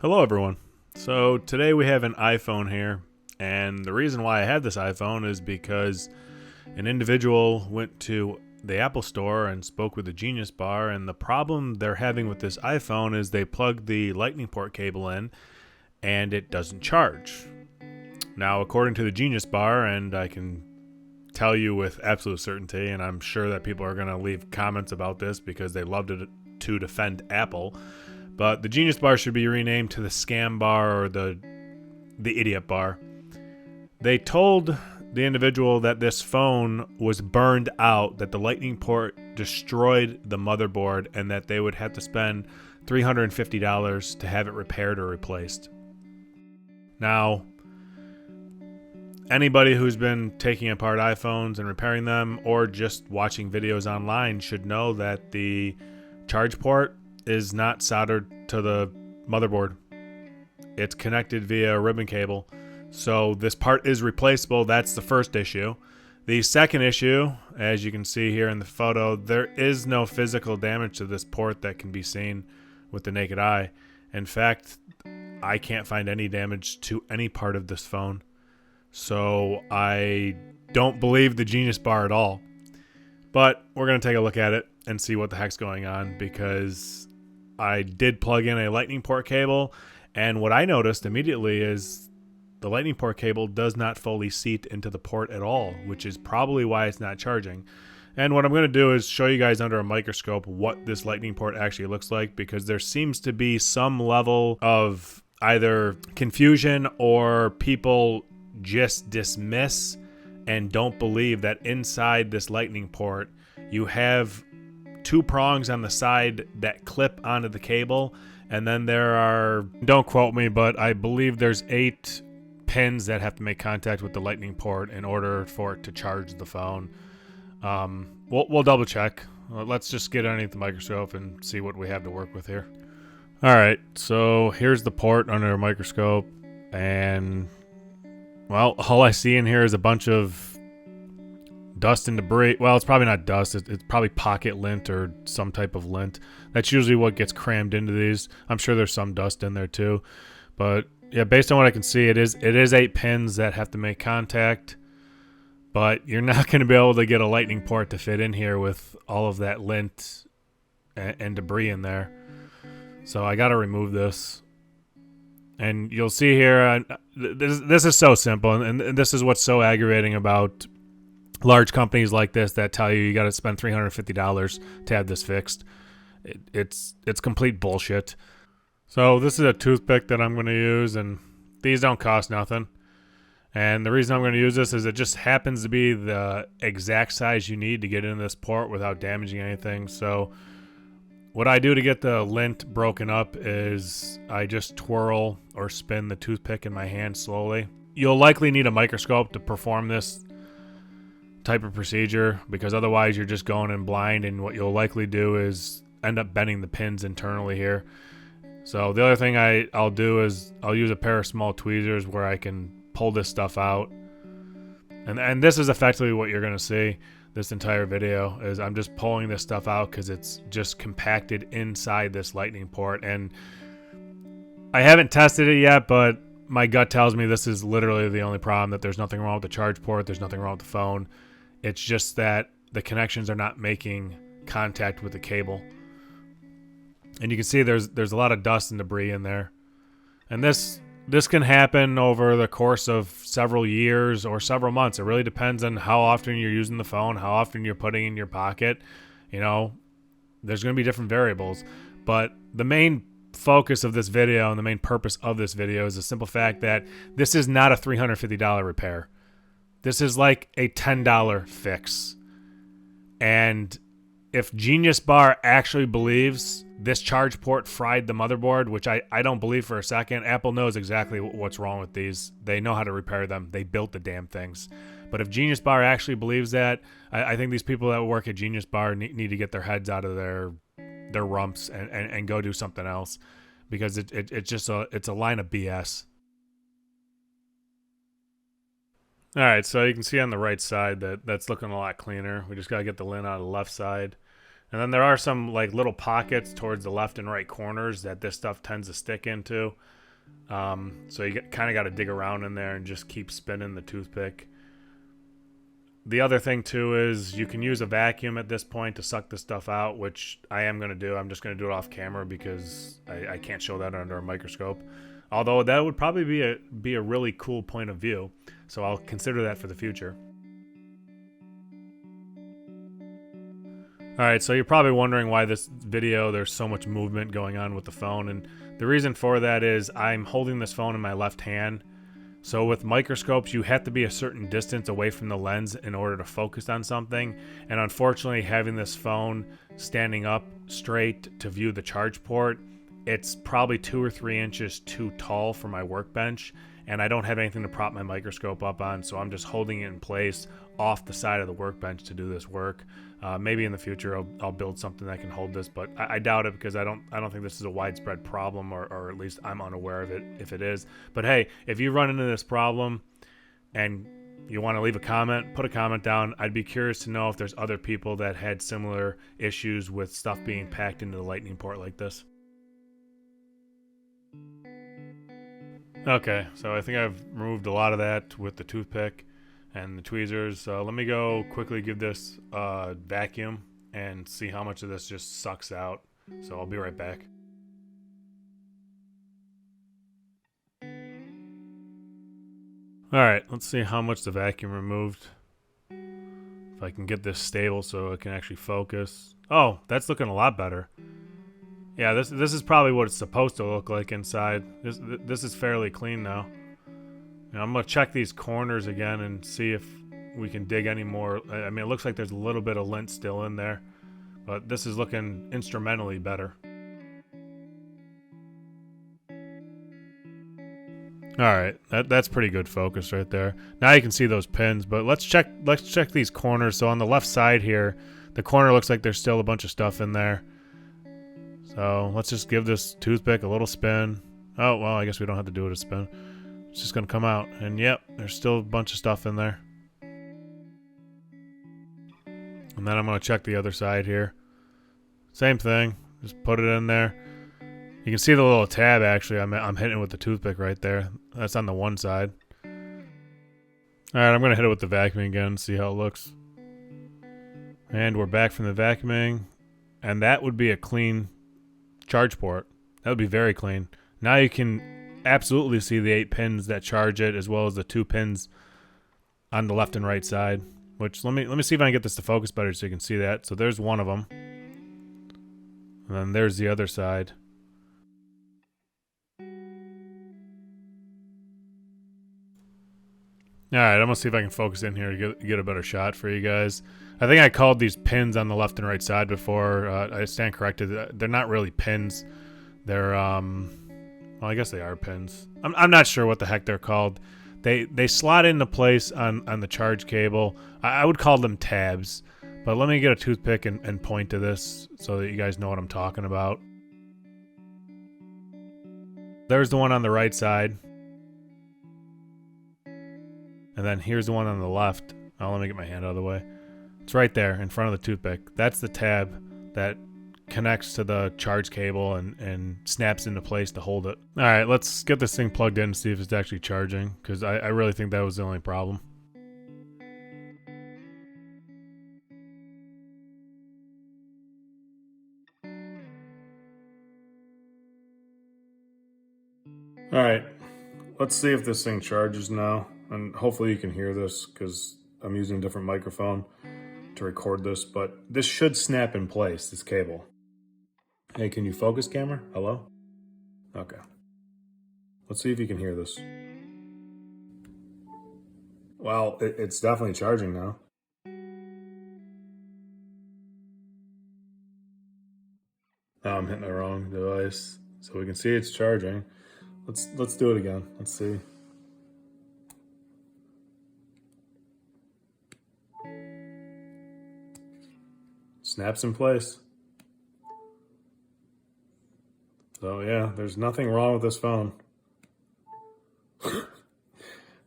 Hello everyone. So today we have an iPhone here, and the reason why I have this iPhone is because an individual went to the Apple store and spoke with the Genius Bar, and the problem they're having with this iPhone is they plug the lightning port cable in and it doesn't charge. Now, according to the Genius Bar, and I can tell you with absolute certainty, and I'm sure that people are going to leave comments about this because they love to defend Apple, but the Genius Bar should be renamed to the Scam Bar or the Idiot Bar. They told the individual that this phone was burned out, that the lightning port destroyed the motherboard, and that they would have to spend $350 to have it repaired or replaced. Now, anybody who's been taking apart iPhones and repairing them or just watching videos online should know that the charge port is not soldered to the motherboard. It's connected via a ribbon cable. So this part is replaceable. That's the first issue. The second issue, as you can see here in the photo, there is no physical damage to this port that can be seen with the naked eye. In fact, I can't find any damage to any part of this phone. So I don't believe the Genius Bar at all. But we're going to take a look at it and see what the heck's going on, because I did plug in a lightning port cable, and what I noticed immediately is the lightning port cable does not fully seat into the port at all, which is probably why it's not charging. And what I'm going to do is show you guys under a microscope what this lightning port actually looks like, because there seems to be some level of either confusion or people just dismiss and don't believe that inside this lightning port you have two prongs on the side that clip onto the cable, and then there are, don't quote me, but I believe there's 8 pins that have to make contact with the lightning port in order for it to charge the phone. We'll double check. Let's just get underneath the microscope and see what we have to work with here. Alright, so here's the port under a microscope, and well, all I see in here is a bunch of dust and debris. Well, it's probably not dust. It's probably pocket lint or some type of lint. That's usually what gets crammed into these. I'm sure there's some dust in there too. But yeah, based on what I can see, it is 8 pins that have to make contact. But you're not going to be able to get a lightning port to fit in here with all of that lint and debris in there. So I got to remove this. And you'll see here, this is so simple, and this is what's so aggravating about large companies like this that tell you got to spend $350 to have this fixed. It's complete bullshit. So this is a toothpick that I'm going to use, and these don't cost nothing. And the reason I'm going to use this is it just happens to be the exact size you need to get into this port without damaging anything. So what I do to get the lint broken up is I just twirl or spin the toothpick in my hand slowly. You'll likely need a microscope to perform this type of procedure, because otherwise you're just going in blind, and what you'll likely do is end up bending the pins internally here. So the other thing I'll do is I'll use a pair of small tweezers where I can pull this stuff out. And this is effectively what you're going to see this entire video, is I'm just pulling this stuff out because it's just compacted inside this lightning port. And I haven't tested it yet, but my gut tells me this is literally the only problem, that there's nothing wrong with the charge port, there's nothing wrong with the phone. It's just that the connections are not making contact with the cable. And you can see there's a lot of dust and debris in there. And this can happen over the course of several years or several months. It really depends on how often you're using the phone, how often you're putting it in your pocket. You know, there's going to be different variables. But the main focus of this video and the main purpose of this video is the simple fact that this is not a $350 repair. This is like a $10 fix. And if Genius Bar actually believes this charge port fried the motherboard, which I don't believe for a second, Apple knows exactly what's wrong with these. They know how to repair them. They built the damn things. But if Genius Bar actually believes that, I think these people that work at Genius Bar need to get their heads out of their rumps and go do something else, because it's just it's a line of BS. All right, so you can see on the right side that's looking a lot cleaner. We just got to get the lint out of the left side. And then there are some like little pockets towards the left and right corners that this stuff tends to stick into. So you kind of got to dig around in there and just keep spinning the toothpick. The other thing too is you can use a vacuum at this point to suck this stuff out, which I am going to do. I'm just going to do it off camera because I can't show that under a microscope. Although that would probably be a really cool point of view. So I'll consider that for the future. Alright, so you're probably wondering why this video there's so much movement going on with the phone, and the reason for that is I'm holding this phone in my left hand. So with microscopes, you have to be a certain distance away from the lens in order to focus on something, and unfortunately having this phone standing up straight to view the charge port, it's probably 2 or 3 inches too tall for my workbench, and I don't have anything to prop my microscope up on, so I'm just holding it in place off the side of the workbench to do this work. Maybe in the future I'll build something that can hold this, but I doubt it because I don't think this is a widespread problem, or at least I'm unaware of it if it is. But hey, if you run into this problem and you want to leave a comment, put a comment down. I'd be curious to know if there's other people that had similar issues with stuff being packed into the lightning port like this. Okay, so I think I've removed a lot of that with the toothpick and the tweezers. Let me go quickly give this a vacuum and see how much of this just sucks out. So I'll be right back. Alright, let's see how much the vacuum removed. If I can get this stable so it can actually focus. Oh, that's looking a lot better. Yeah, this is probably what it's supposed to look like inside. This is fairly clean now. Now I'm going to check these corners again and see if we can dig any more. I mean, it looks like there's a little bit of lint still in there, but this is looking instrumentally better. Alright, that's pretty good focus right there. Now you can see those pins, but let's check these corners. So on the left side here, the corner looks like there's still a bunch of stuff in there. So let's just give this toothpick a little spin. Oh, well, I guess we don't have to do it a spin. It's just going to come out. And yep, there's still a bunch of stuff in there. And then I'm going to check the other side here. Same thing. Just put it in there. You can see the little tab, actually. I'm hitting it with the toothpick right there. That's on the one side. Alright, I'm going to hit it with the vacuuming again, see how it looks. And we're back from the vacuuming. And that would be a clean charge port. That would be very clean. Now you can absolutely see the 8 pins that charge it, as well as the 2 pins on the left and right side. Which let me see if I can get this to focus better so you can see that. So there's one of them, and then there's the other side. Alright, I'm gonna see if I can focus in here to get a better shot for you guys. I think I called these pins on the left and right side before. I stand corrected. They're not really pins. They're well, I guess they are pins. I'm not sure what the heck they're called. They slot into place on the charge cable. I would call them tabs. But let me get a toothpick and point to this so that you guys know what I'm talking about. There's the one on the right side. And then here's the one on the left. Oh, let me get my hand out of the way. It's right there in front of the toothpick. That's the tab that connects to the charge cable and snaps into place to hold it. Alright, let's get this thing plugged in and see if it's actually charging, because I really think that was the only problem. Alright, let's see if this thing charges now. And hopefully you can hear this because I'm using a different microphone to record this, but this should snap in place, this cable. Hey, can you focus, camera? Hello? Okay. Let's see if you can hear this. Well, it's definitely charging now. Now I'm hitting the wrong device. So we can see it's charging. Let's do it again. Let's see. Snaps in place. So yeah, there's nothing wrong with this phone.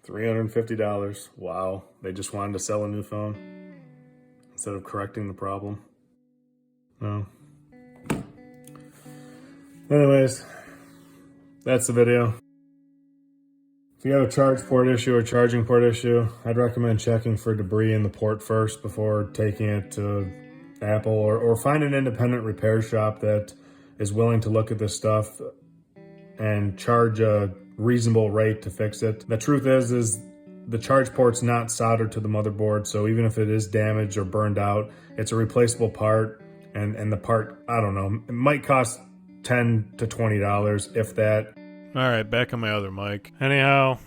$350. Wow. They just wanted to sell a new phone instead of correcting the problem. Well, anyways, that's the video. If you have a charge port issue or charging port issue, I'd recommend checking for debris in the port first before taking it to Apple, or find an independent repair shop that is willing to look at this stuff and charge a reasonable rate to fix it. The truth is the charge port's not soldered to the motherboard, so even if it is damaged or burned out, it's a replaceable part, and the part, I don't know, it might cost $10 to $20, if that. All right, back on my other mic. Anyhow,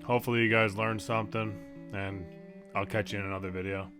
hopefully you guys learned something, and I'll catch you in another video.